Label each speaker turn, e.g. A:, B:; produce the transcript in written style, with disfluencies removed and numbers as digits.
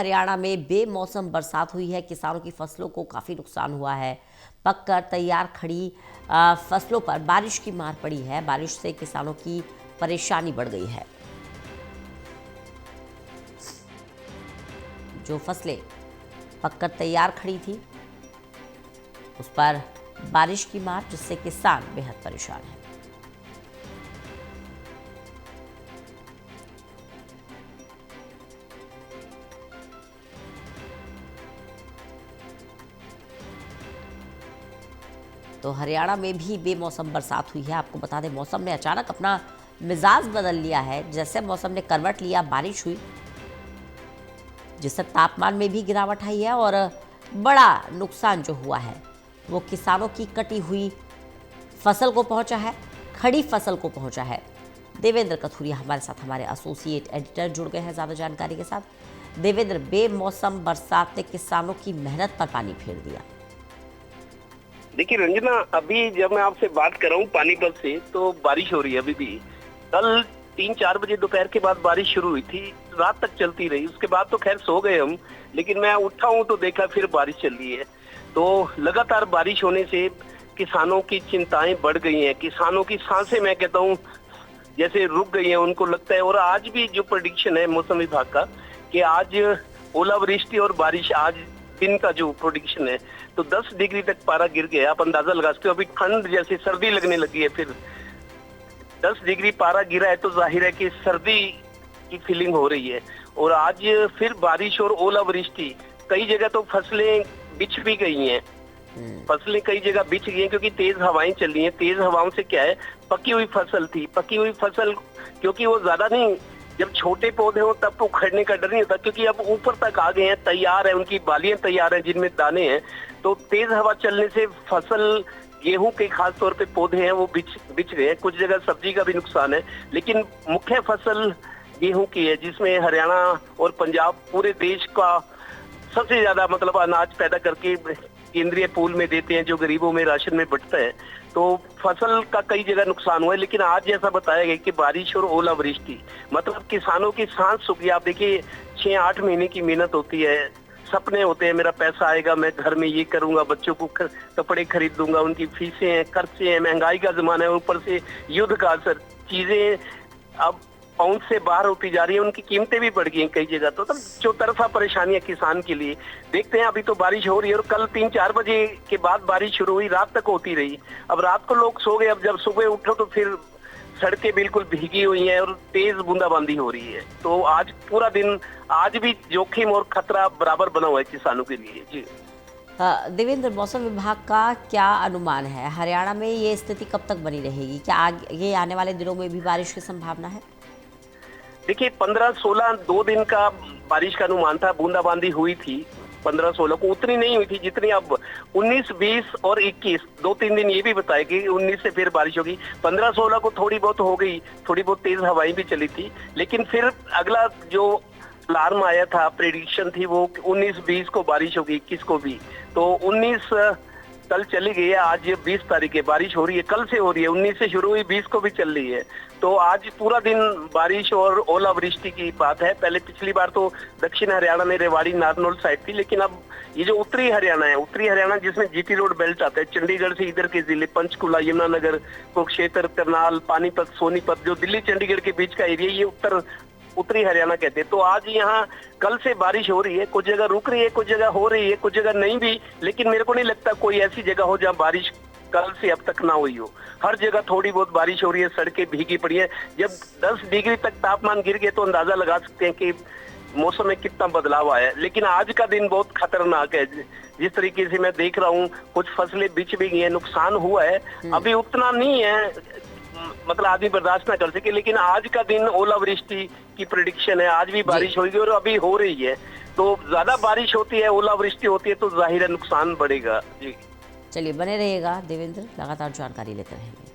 A: हरियाणा में बेमौसम बरसात हुई है। किसानों की फसलों को काफ़ी नुकसान हुआ है। पककर तैयार खड़ी फसलों पर बारिश की मार पड़ी है। बारिश से किसानों की परेशानी बढ़ गई है। जो फसलें पककर तैयार खड़ी थी उस पर बारिश की मार, जिससे किसान बेहद परेशान है। तो हरियाणा में भी बेमौसम बरसात हुई है। आपको बता दें, मौसम ने अचानक अपना मिजाज बदल लिया है। जैसे मौसम ने करवट लिया, बारिश हुई, जिससे तापमान में भी गिरावट आई है और बड़ा नुकसान जो हुआ है वो किसानों की कटी हुई फसल को पहुंचा है, खड़ी फसल को पहुंचा है। देवेंद्र कथुरिया हमारे साथ, हमारे एसोसिएट एडिटर जुड़ गए हैं ज़्यादा जानकारी के साथ। देवेंद्र, बेमौसम बरसात ने किसानों की मेहनत पर पानी फेर दिया।
B: देखिए रंजना, अभी जब मैं आपसे बात कर रहा हूँ पानीपत से, तो बारिश हो रही है अभी भी। कल 3-4 बजे दोपहर के बाद बारिश शुरू हुई थी, रात तक चलती रही। उसके बाद तो खैर सो गए हम, लेकिन मैं उठा हूँ तो देखा फिर बारिश चल रही है। तो लगातार बारिश होने से किसानों की चिंताएं बढ़ गई हैं। किसानों की सांसें, मैं कहता हूँ, जैसे रुक गई हैं। उनको लगता है, और आज भी जो प्रेडिक्शन है मौसम विभाग का, कि आज ओलावृष्टि और बारिश, आज दिन का जो प्रेडिक्शन है, तो 10 डिग्री तक पारा गिर गया। आप अंदाजा लगा सकते हो। अभी ठंड जैसे सर्दी लगने लगी है। फिर 10 डिग्री पारा गिरा है तो जाहिर है कि सर्दी की फीलिंग हो रही है। और आज फिर बारिश और ओलावृष्टि, कई जगह तो फसलें बिछ भी गई हैं। फसलें कई जगह बिछ गई हैं क्योंकि तेज हवाएं चल रही हैं। तेज हवाओं से क्या है, पकी हुई फसल थी, पकी हुई फसल, क्योंकि वो ज्यादा नहीं, जब छोटे पौधे हो तब तो उखड़ने का डर नहीं होता, क्योंकि अब ऊपर तक आ गए हैं, तैयार है, उनकी बालियां तैयार हैं जिनमें दाने हैं। तो तेज हवा चलने से फसल, गेहूं के खास तौर पे पौधे हैं, वो बिछ गए हैं। कुछ जगह सब्जी का भी नुकसान है, लेकिन मुख्य फसल गेहूं की है, जिसमें हरियाणा और पंजाब पूरे देश का सबसे ज्यादा मतलब अनाज पैदा करके केंद्रीय पूल में देते हैं, जो गरीबों में राशन में बंटता है। तो फसल का कई जगह नुकसान हुआ है। लेकिन आज जैसा बताया गया कि बारिश और ओलावृष्टि, मतलब किसानों की सांस सूख गई। आप देखिए, 6-8 महीने की मेहनत होती है, सपने होते हैं, मेरा पैसा आएगा, मैं घर में ये करूंगा, बच्चों को कपड़े खरीद दूंगा, उनकी फीसें हैं, खर्चे हैं, महंगाई का जमाना है, ऊपर से युद्ध का असर, चीजें अब पहुंच से बाहर होती जा रही है, उनकी कीमतें भी बढ़ गई हैं कई जगह। तो चौतरफा परेशानियां किसान के लिए। देखते हैं, अभी तो बारिश हो रही है और कल 3-4 बजे के बाद बारिश शुरू हुई, रात तक होती रही। अब रात को लोग सो गए, अब जब सुबह उठो तो फिर सड़कें बिल्कुल भीगी हुई हैं और तेज बूंदाबांदी हो रही है। तो आज पूरा दिन, आज भी जोखिम और खतरा बराबर बना हुआ है किसानों के लिए। जी
A: देवेंद्र, मौसम विभाग का क्या अनुमान है? हरियाणा में ये स्थिति कब तक बनी रहेगी? क्या आगे आने वाले दिनों में भी बारिश की संभावना है?
B: देखिए, 15-16 2 दिन का बारिश का अनुमान था। बूंदाबांदी हुई थी 15-16 को, उतनी नहीं हुई थी जितनी अब 19-20 और 21, 2-3 दिन ये भी बताया कि 19 से फिर बारिश होगी। 15-16 को थोड़ी बहुत हो गई, थोड़ी बहुत तेज हवाएं भी चली थी। लेकिन फिर अगला जो अलार्म आया था, प्रेडिक्शन थी, वो 19-20 को बारिश होगी, 21 को भी। तो 19 कल चली गई है, आज 20 तारीख है, बारिश हो रही है, कल से हो रही है, 19 से शुरू हुई, 20 को भी चल रही है। तो आज पूरा दिन बारिश और ओलावृष्टि की बात है। पहले पिछली बार तो दक्षिण हरियाणा में रेवाड़ी नारनौल साइड थी, लेकिन अब ये जो उत्तरी हरियाणा है, उत्तरी हरियाणा जिसमें जीटी रोड बेल्ट आता है, चंडीगढ़ से इधर के जिले पंचकुला, यमुनानगर, कुरुक्षेत्र, करनाल, पानीपत, सोनीपत, जो दिल्ली चंडीगढ़ के बीच का एरिया, ये उत्तरी हरियाणा कहते हैं। तो आज यहाँ कल से बारिश हो रही है, कुछ जगह रुक रही है, कुछ जगह हो रही है, कुछ जगह नहीं भी। लेकिन मेरे को नहीं लगता कोई ऐसी जगह हो जहाँ बारिश कल से अब तक ना हुई हो। हर जगह थोड़ी बहुत बारिश हो रही है, सड़कें भीगी पड़ी है। जब 10 डिग्री तक तापमान गिर गए तो अंदाजा लगा सकते हैं कि मौसम में कितना बदलाव आया है। लेकिन आज का दिन बहुत खतरनाक है। जिस तरीके से मैं देख रहा हूँ, कुछ फसलें बिछ भी गई हैं, नुकसान हुआ है, अभी उतना नहीं है, मतलब आदमी बर्दाश्त ना कर सके। लेकिन आज का दिन ओलावृष्टि की प्रेडिक्शन है, आज भी बारिश होगी और अभी हो रही है। तो ज्यादा बारिश होती है, ओलावृष्टि होती है, तो जाहिर है नुकसान बढ़ेगा। जी
A: चलिए, बने रहिएगा देवेंद्र, लगातार जानकारी लेते रहेंगे।